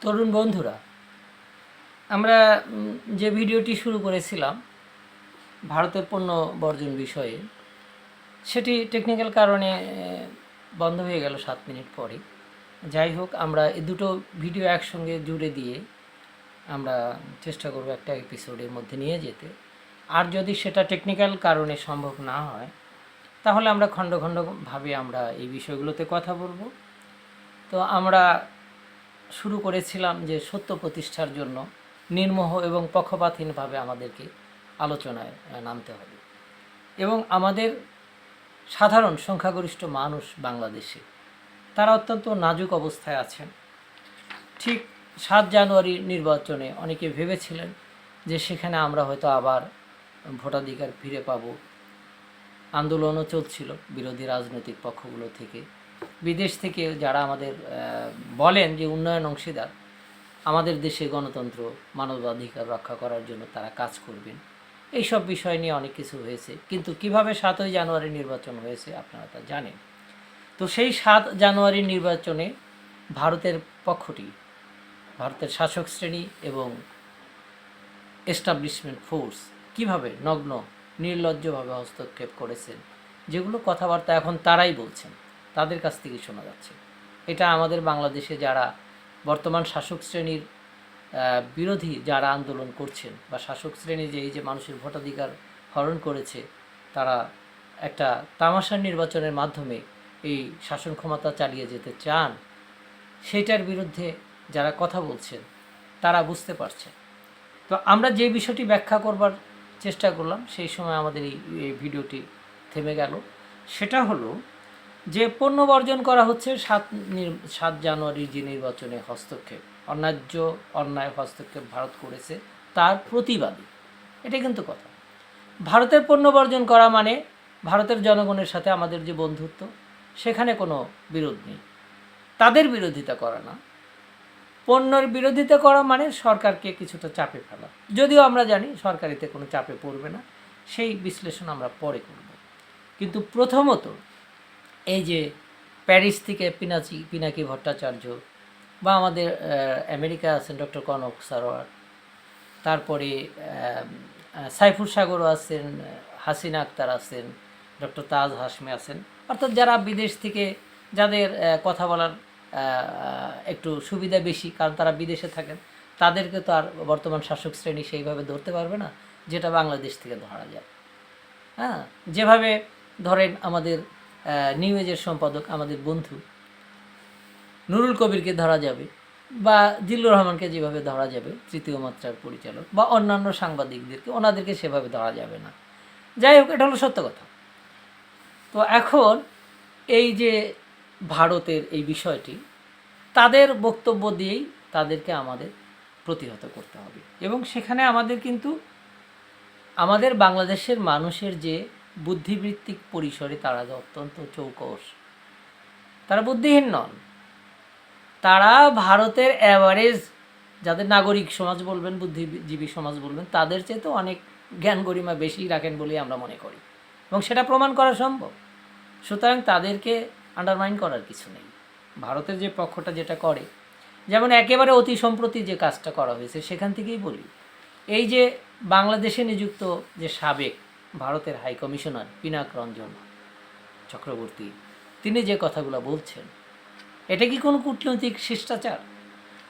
তরুণ বন্ধুরা, আমরা যে ভিডিওটি শুরু করেছিলাম ভারতের পণ্য বর্জন বিষয়ে, সেটি টেকনিক্যাল কারণে বন্ধ হয়ে গেল 7 মিনিট পরে। যাই হোক, আমরা এই দুটো ভিডিও একসঙ্গে জুড়ে দিয়ে আমরা চেষ্টা করব একটা এপিসোডের মধ্যে নিয়ে যেতে। আর যদি সেটা টেকনিক্যাল কারণে সম্ভব না হয়, তাহলে আমরা খণ্ড খণ্ডভাবে আমরা এই বিষয়গুলোতে কথা বলবো। তো আমরা শুরু করেছিলাম যে সত্য প্রতিষ্ঠার জন্য নির্মোহ এবং পক্ষপাতহীনভাবে আমাদেরকে আলোচনায় নামতে হবে। এবং আমাদের সাধারণ সংখ্যাগরিষ্ঠ মানুষ বাংলাদেশে, তারা অত্যন্ত নাজুক অবস্থায় আছেন। ঠিক 7 জানুয়ারি নির্বাচনে অনেকে ভেবেছিলেন যে সেখানে আমরা হয়তো আবার ভোটাধিকার ফিরে পাব। আন্দোলনও চলছিল বিরোধী রাজনৈতিক পক্ষগুলো থেকে, বিদেশ থেকে যারা আমাদের বলেন যে উন্নয়ন অংশীদার, আমাদের দেশে গণতন্ত্র মানবাধিকার রক্ষা করার জন্য তারা কাজ করবেন। এইসব বিষয় নিয়ে অনেক কিছু হয়েছে, কিন্তু কিভাবে 7 জানুয়ারি নির্বাচন হয়েছে আপনারা তা জানেন। তো সেই 7 জানুয়ারি নির্বাচনে ভারতের পক্ষটি, ভারতের শাসক শ্রেণী এবং এস্টাবলিশমেন্ট ফোর্স কিভাবে নগ্ন নির্লজ্জভাবে হস্তক্ষেপ করেছেন, যেগুলো কথাবার্তা এখন তারাই বলছেন, তাদের কাছ থেকে শোনা যাচ্ছে। এটা আমাদের বাংলাদেশে যারা বর্তমান শাসক শ্রেণীর বিরোধী যারা আন্দোলন করছেন, বা শাসক শ্রেণী যে এই যে মানুষের ভোটাধিকার হরণ করেছে, তারা একটা তামাশার নির্বাচনের মাধ্যমে এই শাসন ক্ষমতা চালিয়ে যেতে চান, সেইটার বিরুদ্ধে যারা কথা বলছেন তারা বুঝতে পারছেন। তো আমরা যে বিষয়টি ব্যাখ্যা করবার চেষ্টা করলাম, সেই সময় আমাদের এই ভিডিওটি থেমে গেল। সেটা হলো যে পণ্য বর্জন করা হচ্ছে 7 জানুয়ারির যে নির্বাচনে হস্তক্ষেপ, অন্যায় হস্তক্ষেপ ভারত করেছে, তার প্রতিবাদী। এটা কিন্তু কথা। ভারতের পণ্য বর্জন করা মানে ভারতের জনগণের সাথে আমাদের যে বন্ধুত্ব, সেখানে কোনো বিরোধ নেই, তাদের বিরোধিতা করা না। পণ্যের বিরোধিতা করা মানে সরকারকে কিছুটা চাপে ফেলা, যদিও আমরা জানি সরকারিতে কোনো চাপে পড়বে না, সেই বিশ্লেষণ আমরা পরে করব। কিন্তু প্রথমত এই যে প্যারিস থেকে পিনাকি ভট্টাচার্য, বা আমাদের আমেরিকা আছেন ডক্টর কনক সারোয়ার, তারপরে সাইফুর সাগরও আছেন, হাসিনা আক্তার আছেন, ডক্টর তাজ হাশমি আছেন, অর্থাৎ যারা বিদেশ থেকে, যাদের কথা বলার একটু সুবিধা বেশি, কারণ তারা বিদেশে থাকেন, তাদেরকে তো আর বর্তমান শাসক শ্রেণী সেইভাবে ধরতে পারবে না যেটা বাংলাদেশ থেকে ধরা যায়। হ্যাঁ, যেভাবে ধরেন আমাদের নিউ এজের সম্পাদক, আমাদের বন্ধু নুরুল কবিরকে ধরা যাবে, বা জিল্লুর রহমানকে যেভাবে ধরা যাবে, তৃতীয় মাত্রার পরিচালক, বা অন্যান্য সাংবাদিকদেরকে, ওনাদেরকে সেভাবে ধরা যাবে না। যাই হোক, এটা হলো সত্য কথা। তো এখন এই যে ভারতের এই বিষয়টি, তাদের বক্তব্য দিয়েই তাদেরকে আমাদের প্রতিহত করতে হবে। এবং সেখানে আমাদের কিন্তু আমাদের বাংলাদেশের মানুষের যে বুদ্ধিবৃত্তিক পরিসরে তারা যে অত্যন্ত চৌকস, তারা বুদ্ধিহীন নন, তারা ভারতের অ্যাভারেজ, যাদের নাগরিক সমাজ বলবেন, বুদ্ধিজীবী সমাজ বলবেন, তাদের চেয়ে তো অনেক জ্ঞান গরিমা বেশি রাখেন বলেই আমরা মনে করি, এবং সেটা প্রমাণ করা সম্ভব। সুতরাং তাদেরকে আন্ডারমাইন করার কিছু নেই। ভারতের যে পক্ষটা যেটা করে, যেমন একেবারে অতি সম্প্রতি যে কাজটা করা হয়েছে, সেখান থেকেই বলি, এই যে বাংলাদেশে নিযুক্ত যে সাবেক ভারতের হাই কমিশনার পিনাক রঞ্জন চক্রবর্তী, তিনি যে কথাগুলো বলছেন, এটা কি কোনো কূটনৈতিক শিষ্টাচার?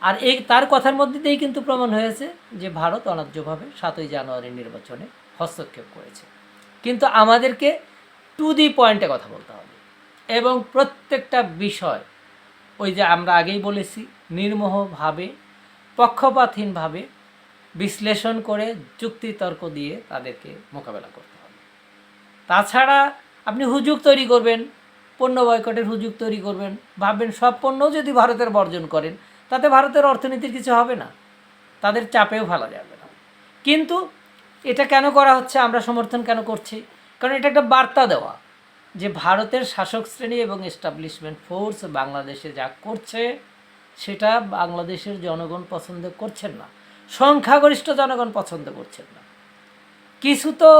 আর এই তার কথার মধ্যে দিয়েই কিন্তু প্রমাণ হয়েছে যে ভারত অন্যায্যভাবে 7 জানুয়ারি নির্বাচনে হস্তক্ষেপ করেছে। কিন্তু আমাদেরকে টু দি পয়েন্টে কথা বলতে হবে, এবং প্রত্যেকটা বিষয়, ওই যে আমরা আগেই বলেছি, নির্মোহভাবে, পক্ষপাতহীনভাবে বিশ্লেষণ করে, যুক্তিতর্ক দিয়ে তাদেরকে মোকাবেলা করতে হবে। তাছাড়া আপনি হুজুগ তৈরি করবেন, পণ্য বয়কটের হুজুগ তৈরি করবেন, ভাববেন সব পণ্য যদি ভারতের বর্জন করেন, তাতে ভারতের অর্থনীতির কিছু হবে না, তাদের চাপেও ফেলা যাবে না। কিন্তু এটা কেন করা হচ্ছে, আমরা সমর্থন কেন করছি? কারণ এটা একটা বার্তা দেওয়া যে ভারতের শাসক শ্রেণী এবং এস্টাবলিশমেন্ট ফোর্স বাংলাদেশে যা করছে, সেটা বাংলাদেশের জনগণ পছন্দ করছেন না, সংখ্যাগরিষ্ঠ জনগণ পছন্দ করছেন না। কিছু তো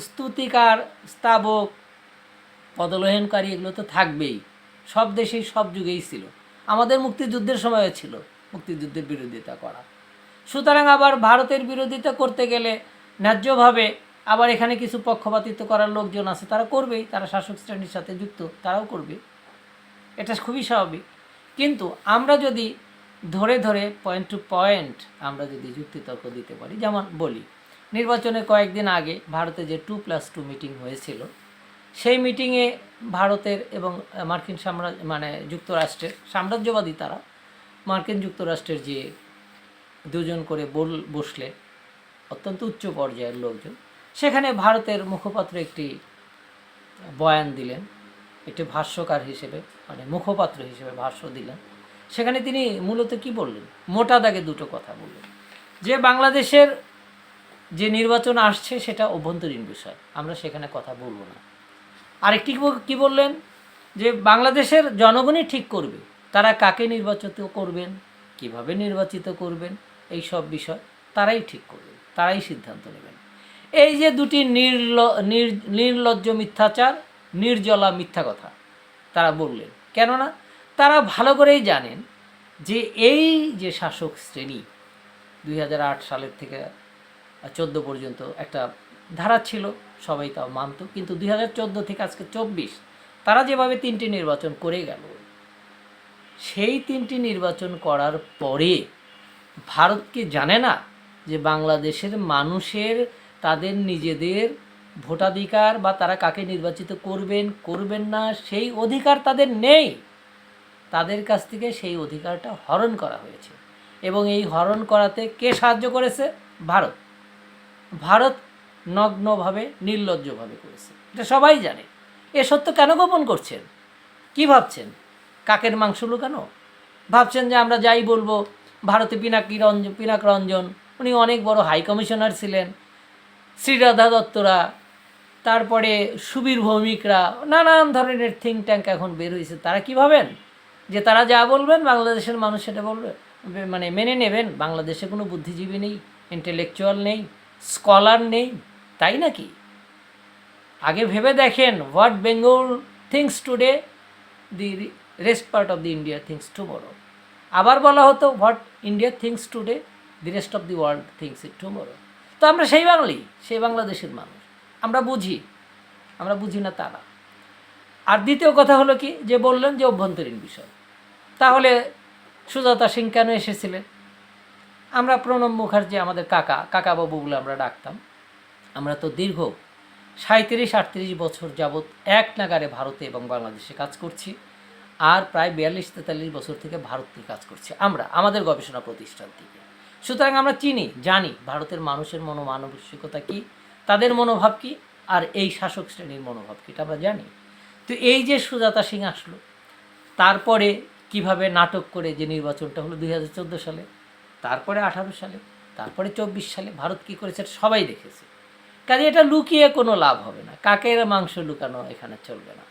স্তুতিকার, স্তাবক, পদলোহনকারী, এগুলো তো থাকবেই, সব দেশেই সব যুগেই ছিল, আমাদের মুক্তিযুদ্ধের সময়ও ছিল, মুক্তিযুদ্ধের বিরোধিতা করা। সুতরাং আবার ভারতের বিরোধিতা করতে গেলে ন্যায্যভাবে আবার এখানে কিছু পক্ষপাতিত্ব করার লোকজন আছে, তারা করবেই, তারা শাসক শ্রেণীর সাথে যুক্ত, তারাও করবে, এটা খুবই স্বাভাবিক। কিন্তু আমরা যদি ধরে ধরে পয়েন্ট টু পয়েন্ট আমরা যদি যুক্তিতর্ক দিতে পারি, যেমন বলি নির্বাচনের কয়েকদিন আগে ভারতে যে 2+2 মিটিং হয়েছিল, সেই মিটিংয়ে ভারতের এবং মার্কিন যুক্তরাষ্ট্রের সাম্রাজ্যবাদী তারা মার্কিন যুক্তরাষ্ট্রের যে দুজন করে বসলে অত্যন্ত উচ্চ পর্যায়ের লোকজন, সেখানে ভারতের মুখপাত্র একটি বয়ান দিলেন, একটি ভাষ্যকার হিসেবে মুখপাত্র হিসেবে ভাষ্য দিলেন। সেখানে তিনি মূলত কি বললেন, মোটা দাগে দুটো কথা বললেন, যে বাংলাদেশের যে নির্বাচন আসছে সেটা অভ্যন্তরীণ বিষয়, আমরা সেখানে কথা বলবো না। আরেকটি কি বললেন, যে বাংলাদেশের জনগণই ঠিক করবে তারা কাকে নির্বাচিত করবেন, কিভাবে নির্বাচিত করবেন, এই সব বিষয় তারাই ঠিক করবেন, তারাই সিদ্ধান্ত নেবেন। এই যে দুটি নির্লজ্জ মিথ্যাচার, নির্জলা মিথ্যা কথা তারা বললেন, কেননা তারা ভালো করেই জানেন যে এই যে শাসক শ্রেণী 2008 সালের থেকে 14 পর্যন্ত একটা ধারা ছিল, সবাই তাও মানত, কিন্তু 2014 থেকে আজকে 24 তারা যেভাবে 3টি নির্বাচন করে গেল, সেই 3টি নির্বাচন করার পরে ভারত কি জানে না যে বাংলাদেশের মানুষের তাদের নিজেদের ভোটাধিকার বা তারা কাকে নির্বাচিত করবেন না সেই অধিকার তাদের নেই, তাদের কাছ থেকে সেই অধিকারটা হরণ করা হয়েছে। এবং এই হরণ করাতে কে সাহায্য করেছে? ভারত। ভারত নগ্নভাবে নির্লজ্জভাবে করেছে, এটা সবাই জানে। এ সত্য কেন গোপন করছেন? কি ভাবছেন কাকের মাংস লুকানো? ভাবছেন যে আমরা যাই বলবো, ভারতে পিনাক রঞ্জন উনি অনেক বড় হাই কমিশনার ছিলেন, শ্রীরাধা দত্তরা, তারপরে সুবীর ভৌমিকরা, নানান ধরনের থিঙ্ক ট্যাঙ্ক এখন বের হয়েছে, তারা কি ভাবেন যে তারা যা বলবেন বাংলাদেশের মানুষ সেটা বলবে, মেনে নেবেন? বাংলাদেশে কোনো বুদ্ধিজীবী নেই, ইন্টেলেকচুয়াল নেই, স্কলার নেই, তাই নাকি? আগে ভেবে দেখেন, what Bengal things today, the rest part of the India things tomorrow. আবার বলা হতো, what India things today, the rest of the world things it tomorrow. তো আমরা সেই বাঙালি, সেই বাংলাদেশের মানুষ, আমরা বুঝি না তারা। আর দ্বিতীয় কথা হলো কি, যে বললেন যে অভ্যন্তরীণ বিষয়, তাহলে সুজাতা সিং কেন এসেছিলেন? আমরা প্রণব মুখার্জি, আমাদের কাকাবাবু বলে আমরা ডাকতাম, আমরা তো দীর্ঘ 37-38 বছর যাবৎ এক নাগারে ভারতে এবং বাংলাদেশে কাজ করছি, আর প্রায় 42-43 বছর থেকে ভারত নিয়ে কাজ করছি আমরা, আমাদের গবেষণা প্রতিষ্ঠান থেকে। সুতরাং আমরা জানি ভারতের মানুষের মনোমানসিকতা কী, তাদের মনোভাব কী, আর এই শাসক শ্রেণীর মনোভাব কী, এটা আমরা জানি। তো এই যে সুজাতা সিং আসলো, তারপরে কিভাবে নাটক করে যে নির্বাচনটা হলো 2014 সালে, তারপরে 18 সালে, তারপরে 24 সালে, ভারত কী করেছে সবাই দেখেছে। কাজে এটা লুকিয়ে কোনো লাভ হবে না, কাকের মাংস লুকানো এখানে চলবে না।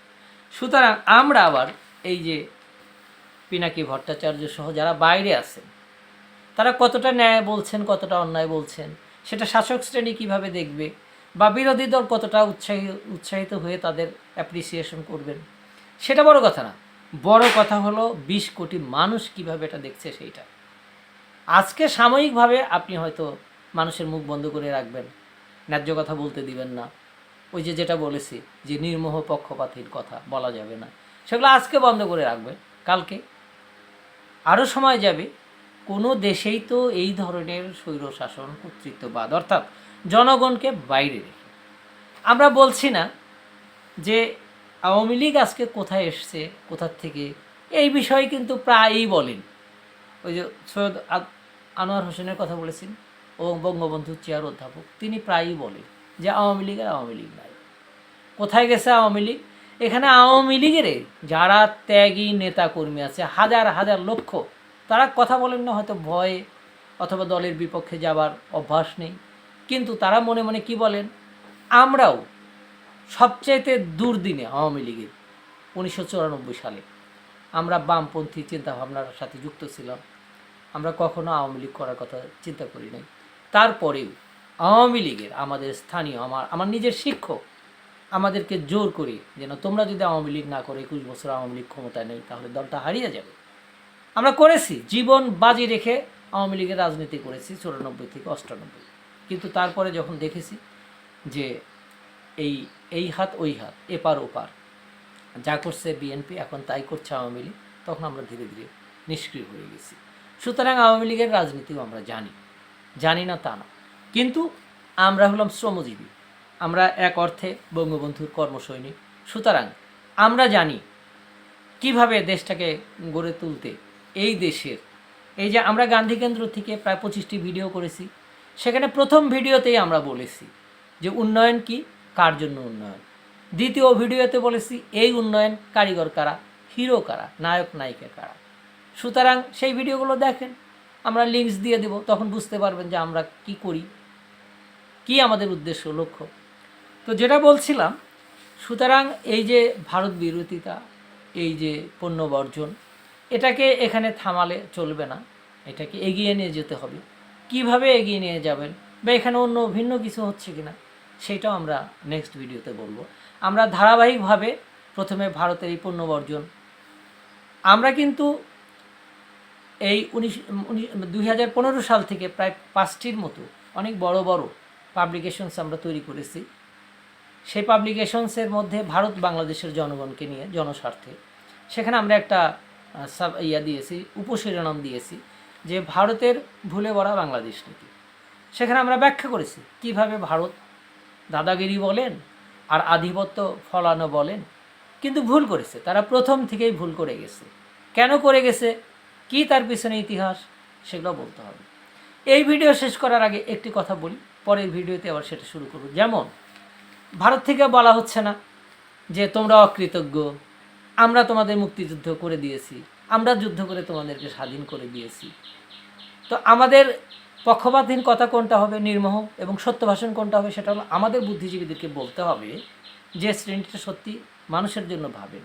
সুতরাং আমরা আবার এই যে পিনাকি ভট্টাচার্য সহ যারা বাইরে আছেন, তারা কতটা ন্যায় বলছেন, কতটা অন্যায় বলছেন, সেটা শাসক শ্রেণী কীভাবে দেখবে, বা বিরোধী দল কতটা উৎসাহিত হয়ে তাদের অ্যাপ্রিসিয়েশন করবেন, সেটা বড় কথা না। বড় কথা হলো 20 কোটি মানুষ কিভাবে এটা দেখছে সেইটা। আজকে সাময়িকভাবে আপনি হয়তো মানুষের মুখ বন্ধ করে রাখবেন, ন্যায্য কথা বলতে দিবেন না, ওই যেটা বলেছি যে নির্মোহ পক্ষপাতের কথা বলা যাবে না, সেগুলো আজকে বন্ধ করে রাখবেন, কালকে আরও সময় যাবে। কোনো দেশেই তো এই ধরনের স্বৈরশাসন, কর্তৃত্ববাদ, অর্থাৎ জনগণকে বাইরে রেখে, আমরা বলছি না যে আওয়ামী লীগ আজকে কোথায় এসছে, কোথার থেকে, এই বিষয়ে কিন্তু প্রায়ই বলেন। ওই যে সৈয়দ আনোয়ার হোসেনের কথা বলেছেন, ও বঙ্গবন্ধু চেয়ার অধ্যাপক, তিনি প্রায়ই বলেন যে আওয়ামী লীগ আর আওয়ামী লীগ নাই। কোথায় গেছে আওয়ামী লীগ? এখানে আওয়ামী লীগের যারা ত্যাগী নেতাকর্মী আছে, হাজার হাজার লক্ষ, তারা কথা বলেন না হয়তো ভয়ে, অথবা দলের বিপক্ষে যাবার অভ্যাস নেই, কিন্তু তারা মনে মনে কি বলেন, আমরাও সবচাইতে দুর্দিনে আওয়ামী লীগের 1994 সালে আমরা বামপন্থী চিন্তাভাবনার সাথে যুক্ত ছিলাম, আমরা কখনো আওয়ামী লীগ করার কথা চিন্তা করি নাই। তারপরেও আওয়ামী লীগের আমাদের স্থানীয় আমার নিজের শিক্ষক আমাদেরকে জোর করে, যেন তোমরা যদি আওয়ামী লীগ না করে 21 বছর আওয়ামী লীগ ক্ষমতায় নেই, তাহলে দলটা হারিয়ে যাবে। আমরা করেছি, জীবন বাজি রেখে আওয়ামী লীগের রাজনীতি করেছি 94 থেকে 98। কিন্তু তারপরে যখন দেখেছি যে এই এই হাত ওই হাত, এপার ওপার, যা করছে বিএনপি এখন তাই করছে আওয়ামী লীগ, তখন আমরা ধীরে ধীরে নিষ্ক্রিয় হয়ে গেছি। সুতরাং আওয়ামী লীগের রাজনীতিও আমরা জানি না তা না, কিন্তু আমরা হলাম শ্রমজীবী, আমরা এক অর্থে বঙ্গবন্ধুর কর্মসৈনিক। সুতরাং আমরা জানি কিভাবে দেশটাকে গড়ে তুলতে, এই দেশের এই যে আমরা গান্ধী কেন্দ্র থেকে প্রায় 25টি ভিডিও করেছি, সেখানে প্রথম ভিডিওতেই আমরা বলেছি যে উন্নয়ন কি, কার জন্য উন্নয়ন। দ্বিতীয় ভিডিওতে বলেছি এই উন্নয়ন কারিগর কারা, হিরো কারা, নায়ক নায়িকা কারা। সুতরাং সেই ভিডিওগুলো দেখেন, আমরা লিঙ্কস দিয়ে দেব, তখন বুঝতে পারবেন যে আমরা কি করি, কি আমাদের উদ্দেশ্য লক্ষ্য। তো যেটা বলছিলাম, সুতরাং এই যে ভারত বিরোধিতা, এই যে পণ্য বর্জন, এটাকে এখানে থামালে চলবে না, এটাকে এগিয়ে নিয়ে যেতে হবে। কিভাবে এগিয়ে নিয়ে যাবেন বা এখানে অন্য ভিন্ন কিছু হচ্ছে কিনা সেটাও আমরা নেক্সট ভিডিওতে বলবো। আমরা ধারাবাহিকভাবে প্রথমে ভারতের এই পণ্য বর্জন, আমরা কিন্তু এই 2015 সাল থেকে প্রায় 5টির মতো অনেক বড় বড় পাবলিকেশনস আমরা তৈরি করেছি। সেই পাবলিকেশনসের মধ্যে ভারত বাংলাদেশের জনগণকে নিয়ে, জনস্বার্থে, সেখানে আমরা একটা দিয়েছি, উপশিরোনাম দিয়েছি যে ভারতের ভুলে ভরা বাংলাদেশ নীতি। সেখানে আমরা ব্যাখ্যা করেছি কিভাবে ভারত দাদাগিরি বলেন আর আধিপত্য ফলানো বলেন, কিন্তু ভুল করেছে, তারা প্রথম থেকেই ভুল করে গেছে। কেন করে গেছে, কি তার পিছনে ইতিহাস, সেগুলো বলতে হবে। এই ভিডিও শেষ করার আগে একটি কথা বলি, পরের ভিডিওতে আবার সেটা শুরু করব। যেমন ভারত থেকে বলা হচ্ছে না যে তোমরা অকৃতজ্ঞ, আমরা তোমাদের মুক্তিযুদ্ধ করে দিয়েছি, আমরা যুদ্ধ করে তোমাদেরকে স্বাধীন করে দিয়েছি। তো আমাদের পক্ষপাতহীন কথা কোনটা হবে, নির্মোহ এবং সত্য ভাষণ কোনটা হবে, সেটা হলো আমাদের বুদ্ধিজীবীদেরকে বলতে হবে, যে শ্রেণীটা সত্যি মানুষের জন্য ভাবেন,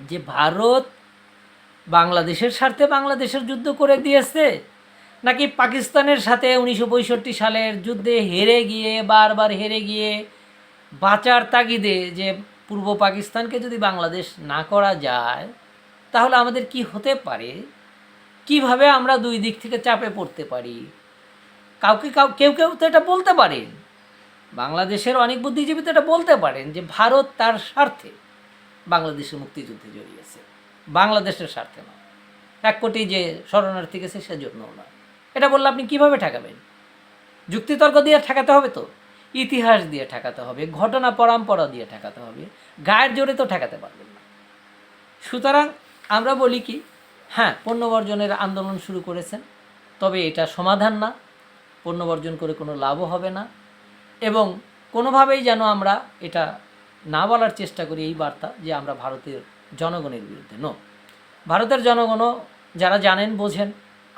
যে ভারত বাংলাদেশের স্বার্থে বাংলাদেশের যুদ্ধ করে দিয়েছে, নাকি পাকিস্তানের সাথে 1965 সালের যুদ্ধে হেরে গিয়ে, বারবার হেরে গিয়ে বাঁচার তাগিদে, যে পূর্ব পাকিস্তানকে যদি বাংলাদেশ না করা যায় তাহলে আমাদের কি হতে পারে, কিভাবে আমরা দুই দিক থেকে চাপে পড়তে পারি। কেউ কেউ তো এটা বলতে পারেন, বাংলাদেশের অনেক বুদ্ধিজীবী তো এটা বলতে পারেন যে ভারত তার স্বার্থে বাংলাদেশের মুক্তিযুদ্ধে জড়িয়েছে, বাংলাদেশের স্বার্থে নয়, 1 কোটি যে শরণার্থী গেছে সেজন্যও নয়। এটা বললে আপনি কিভাবে ঠেকাবেন? যুক্তিতর্ক দিয়ে ঠেকাতে হবে, তো ইতিহাস দিয়ে ঠেকাতে হবে, ঘটনা পরম্পরা দিয়ে ঠেকাতে হবে, গায়ের জোরে তো ঠেকাতে পারবেন না। সুতরাং আমরা বলি কি, হ্যাঁ, পণ্য বর্জনের আন্দোলন শুরু করেছেন, তবে এটা সমাধান না, পণ্য বর্জন করে কোনো লাভও হবে না, এবং কোনোভাবেই যেন আমরা এটা না বলার চেষ্টা করি এই বার্তা যে আমরা ভারতের জনগণের বিরুদ্ধে। ভারতের জনগণও যারা জানেন বোঝেন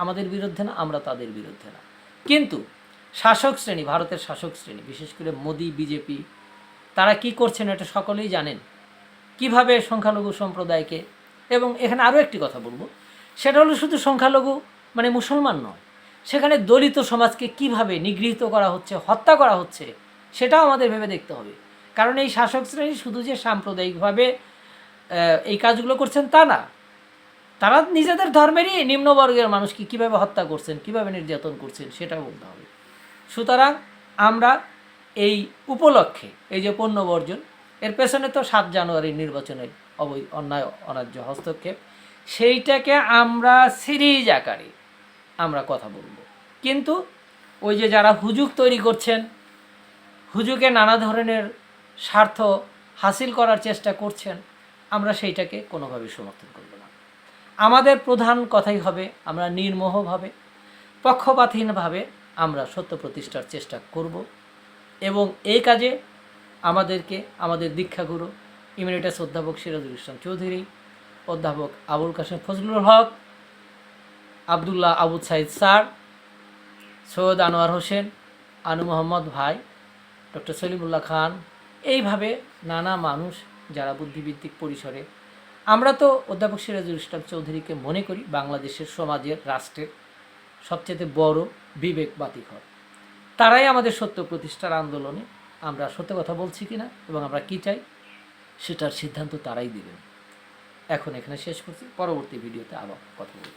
আমাদের বিরুদ্ধে না, আমরা তাদের বিরুদ্ধে না। কিন্তু শাসক শ্রেণী, ভারতের শাসক শ্রেণী, বিশেষ করে মোদি, বিজেপি, তারা কি করছেন এটা সকলেই জানেন, কিভাবে সংখ্যালঘু সম্প্রদায়কে, এবং এখানে আরও একটি কথা বলবো, সেটা হলো শুধু সংখ্যালঘু মানে মুসলমান নয়, সেখানে দলিত সমাজকে কিভাবে নিগৃহীত করা হচ্ছে, হত্যা করা হচ্ছে, সেটাও আমাদের ভেবে দেখতে হবে। কারণ এই শাসক শ্রেণী শুধু যে সাম্প্রদায়িকভাবে এই কাজগুলো করছেন তা না, তারা নিজেদের ধর্মেরই নিম্নবর্গের মানুষকে কীভাবে হত্যা করছেন, কীভাবে নির্যাতন করছেন, সেটাও বলতে হবে। সুতরাং আমরা এই উপলক্ষে এই যে পণ্য বর্জন, এর পেছনে তো 7 জানুয়ারির নির্বাচনের অন্যায় অন্যায্য হস্তক্ষেপ, সেইটাকে আমরা সিরিজ আকারে আমরা কথা বলবো। কিন্তু ওই যে যারা হুজুগ তৈরি করছেন, হুজুগে নানা ধরনের স্বার্থ হাসিল করার চেষ্টা করছেন, আমরা সেইটাকে কোনোভাবেই সমর্থন করব না। আমাদের প্রধান কথাই হবে, আমরা নির্মোহভাবে, পক্ষপাতহীনভাবে আমরা সত্য প্রতিষ্ঠার চেষ্টা করব, এবং এই কাজে আমাদেরকে আমাদের দীক্ষাগুরু ইমেরিটাস অধ্যাপক সিরাজুল ইসলাম চৌধুরী, অধ্যাপক আবুল কাশেম ফজলুল হক, আবদুল্লাহ আবু সাইদ স্যার, সৈয়দ আনোয়ার হোসেন, আনু মোহাম্মদ ভাই, ডক্টর সলিমুল্লাহ খান, এইভাবে নানা মানুষ যারা বুদ্ধিবৃত্তিক পরিসরে, আমরা তো অধ্যাপক সিরাজুল ইসলাম চৌধুরীকে মনে করি বাংলাদেশের সমাজের, রাষ্ট্রের সবচেয়ে বড় বিবেক বাতিঘর। তারাই আমাদের সত্য প্রতিষ্ঠার আন্দোলনে আমরা সত্য কথা বলছি কিনা এবং আমরা কী চাই সেটার সিদ্ধান্ত তারাই দেবেন। এখন এখানে শেষ করছি, পরবর্তী ভিডিওতে আবার কথা বলব।